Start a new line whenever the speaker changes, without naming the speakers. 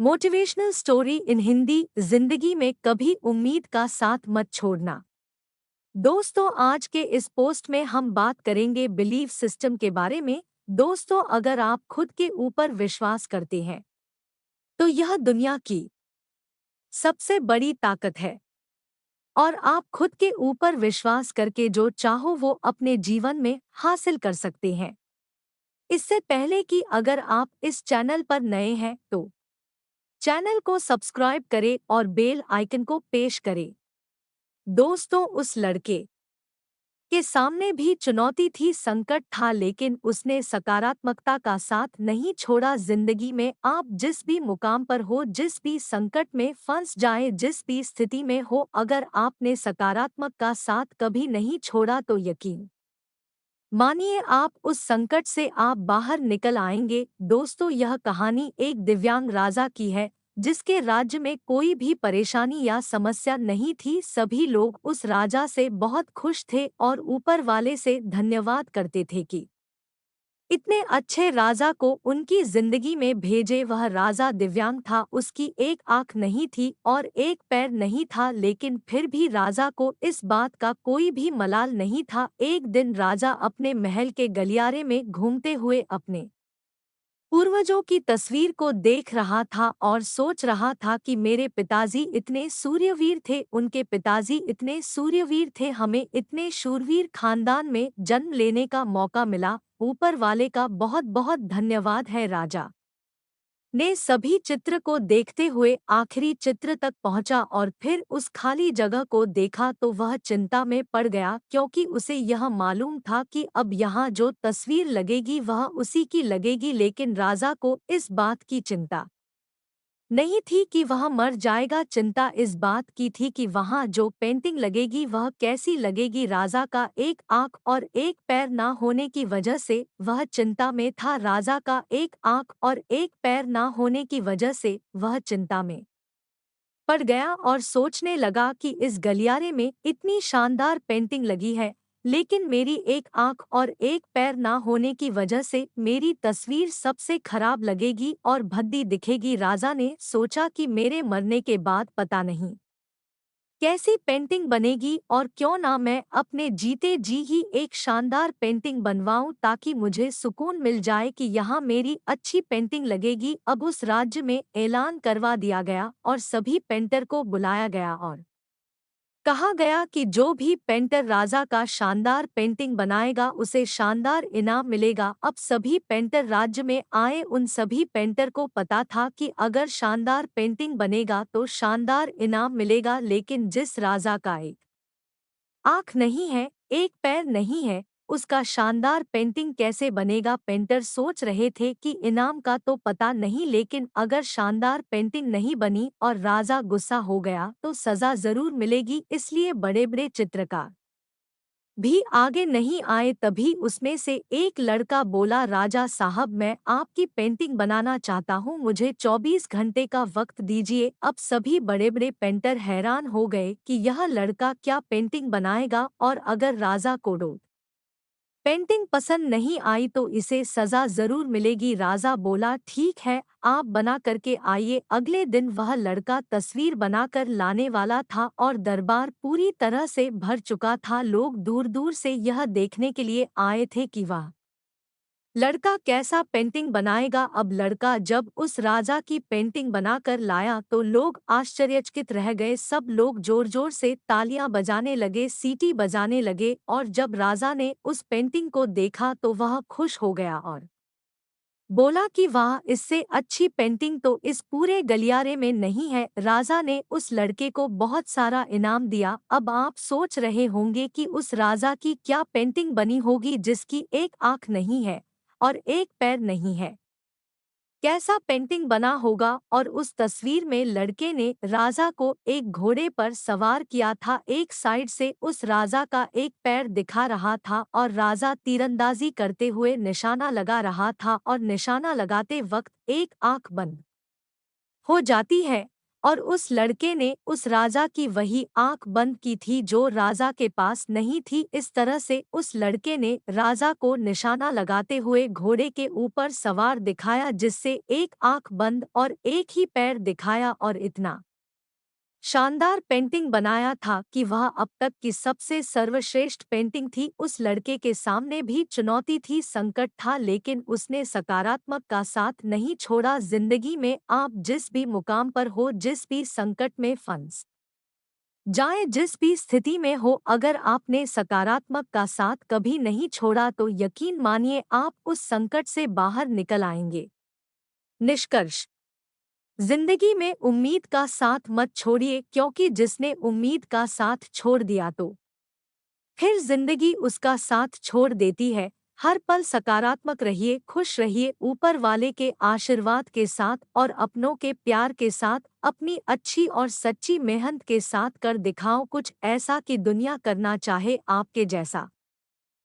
Motivational story in Hindi. जिंदगी में कभी उम्मीद का साथ मत छोड़ना। दोस्तों, आज के इस पोस्ट में हम बात करेंगे बिलीफ सिस्टम के बारे में। दोस्तों, अगर आप खुद के ऊपर विश्वास करते हैं तो यह दुनिया की सबसे बड़ी ताकत है और आप खुद के ऊपर विश्वास करके जो चाहो वो अपने जीवन में हासिल कर सकते हैं। इससे पहले कि अगर आप इस चैनल पर नए हैं तो चैनल को सब्सक्राइब करें और बेल आइकन को पेश करें। दोस्तों, उस लड़के के सामने भी चुनौती थी, संकट था, लेकिन उसने सकारात्मकता का साथ नहीं छोड़ा। जिंदगी में आप जिस भी मुकाम पर हो, जिस भी संकट में फंस जाए, जिस भी स्थिति में हो, अगर आपने सकारात्मक का साथ कभी नहीं छोड़ा तो यकीन मानिए आप उस संकट से आप बाहर निकल आएंगे। दोस्तों, यह कहानी एक दिव्यांग राजा की है जिसके राज्य में कोई भी परेशानी या समस्या नहीं थी। सभी लोग उस राजा से बहुत खुश थे और ऊपर वाले से धन्यवाद करते थे कि इतने अच्छे राजा को उनकी जिंदगी में भेजे। वह राजा दिव्यांग था, उसकी एक आंख नहीं थी और एक पैर नहीं था, लेकिन फिर भी राजा को इस बात का कोई भी मलाल नहीं था। एक दिन राजा अपने महल के गलियारे में घूमते हुए अपने पूर्वजों की तस्वीर को देख रहा था और सोच रहा था कि मेरे पिताजी इतने सूर्यवीर थे, उनके पिताजी इतने सूर्यवीर थे, हमें इतने शूरवीर खानदान में जन्म लेने का मौका मिला। ऊपर वाले का बहुत बहुत धन्यवाद है। राजा ने सभी चित्र को देखते हुए आखिरी चित्र तक पहुंचा और फिर उस खाली जगह को देखा तो वह चिंता में पड़ गया, क्योंकि उसे यह मालूम था कि अब यहाँ जो तस्वीर लगेगी वह उसी की लगेगी। लेकिन राजा को इस बात की चिंता नहीं थी कि वह मर जाएगा, चिंता इस बात की थी कि वहाँ जो पेंटिंग लगेगी वह कैसी लगेगी। राजा का एक आंख और एक पैर ना होने की वजह से वह चिंता में था। राजा का एक आंख और एक पैर ना होने की वजह से वह चिंता में पड़ गया और सोचने लगा कि इस गलियारे में इतनी शानदार पेंटिंग लगी है, लेकिन मेरी एक आंख और एक पैर ना होने की वजह से मेरी तस्वीर सबसे खराब लगेगी और भद्दी दिखेगी। राजा ने सोचा कि मेरे मरने के बाद पता नहीं कैसी पेंटिंग बनेगी और क्यों ना मैं अपने जीते जी ही एक शानदार पेंटिंग बनवाऊं, ताकि मुझे सुकून मिल जाए कि यहाँ मेरी अच्छी पेंटिंग लगेगी। अब उस राज्य में ऐलान करवा दिया गया और सभी पेंटर को बुलाया गया और कहा गया कि जो भी पेंटर राजा का शानदार पेंटिंग बनाएगा उसे शानदार इनाम मिलेगा। अब सभी पेंटर राज्य में आए, उन सभी पेंटर को पता था कि अगर शानदार पेंटिंग बनेगा तो शानदार इनाम मिलेगा, लेकिन जिस राजा का एक आँख नहीं है, एक पैर नहीं है, उसका शानदार पेंटिंग कैसे बनेगा। पेंटर सोच रहे थे कि इनाम का तो पता नहीं, लेकिन अगर शानदार पेंटिंग नहीं बनी और राजा गुस्सा हो गया तो सजा जरूर मिलेगी। इसलिए बड़े बड़े चित्रकार भी आगे नहीं आए। तभी उसमें से एक लड़का बोला, राजा साहब, मैं आपकी पेंटिंग बनाना चाहता हूँ, मुझे 24 घंटे का वक्त दीजिए। अब सभी बड़े बड़े पेंटर हैरान हो गए कि यह लड़का क्या पेंटिंग बनाएगा और अगर राजा को पेंटिंग पसंद नहीं आई तो इसे सजा जरूर मिलेगी। राजा बोला, ठीक है, आप बना करके आइए। अगले दिन वह लड़का तस्वीर बनाकर लाने वाला था और दरबार पूरी तरह से भर चुका था। लोग दूर दूर से यह देखने के लिए आए थे कि वह लड़का कैसा पेंटिंग बनाएगा। अब लड़का जब उस राजा की पेंटिंग बनाकर लाया तो लोग आश्चर्यचकित रह गए। सब लोग जोर जोर से तालियां बजाने लगे, सीटी बजाने लगे और जब राजा ने उस पेंटिंग को देखा तो वह खुश हो गया और बोला कि वाह, इससे अच्छी पेंटिंग तो इस पूरे गलियारे में नहीं है। राजा ने उस लड़के को बहुत सारा इनाम दिया। अब आप सोच रहे होंगे कि उस राजा की क्या पेंटिंग बनी होगी जिसकी एक आंख नहीं है और एक पैर नहीं है, कैसा पेंटिंग बना होगा। और उस तस्वीर में लड़के ने राजा को एक घोड़े पर सवार किया था, एक साइड से उस राजा का एक पैर दिखा रहा था और राजा तीरंदाजी करते हुए निशाना लगा रहा था और निशाना लगाते वक्त एक आंख बंद हो जाती है और उस लड़के ने उस राजा की वही आंख बंद की थी जो राजा के पास नहीं थी। इस तरह से उस लड़के ने राजा को निशाना लगाते हुए घोड़े के ऊपर सवार दिखाया, जिससे एक आंख बंद और एक ही पैर दिखाया, और इतना शानदार पेंटिंग बनाया था कि वह अब तक की सबसे सर्वश्रेष्ठ पेंटिंग थी। उस लड़के के सामने भी चुनौती थी, संकट था, लेकिन उसने सकारात्मक का साथ नहीं छोड़ा। जिंदगी में आप जिस भी मुकाम पर हो, जिस भी संकट में फंस जाएं, जिस भी स्थिति में हो, अगर आपने सकारात्मक का साथ कभी नहीं छोड़ा तो यकीन मानिए आप उस संकट से बाहर निकल आएंगे। निष्कर्ष: जिंदगी में उम्मीद का साथ मत छोड़िए, क्योंकि जिसने उम्मीद का साथ छोड़ दिया तो फिर जिंदगी उसका साथ छोड़ देती है। हर पल सकारात्मक रहिए, खुश रहिए, ऊपर वाले के आशीर्वाद के साथ और अपनों के प्यार के साथ, अपनी अच्छी और सच्ची मेहनत के साथ कर दिखाओ कुछ ऐसा कि दुनिया करना चाहे आपके जैसा।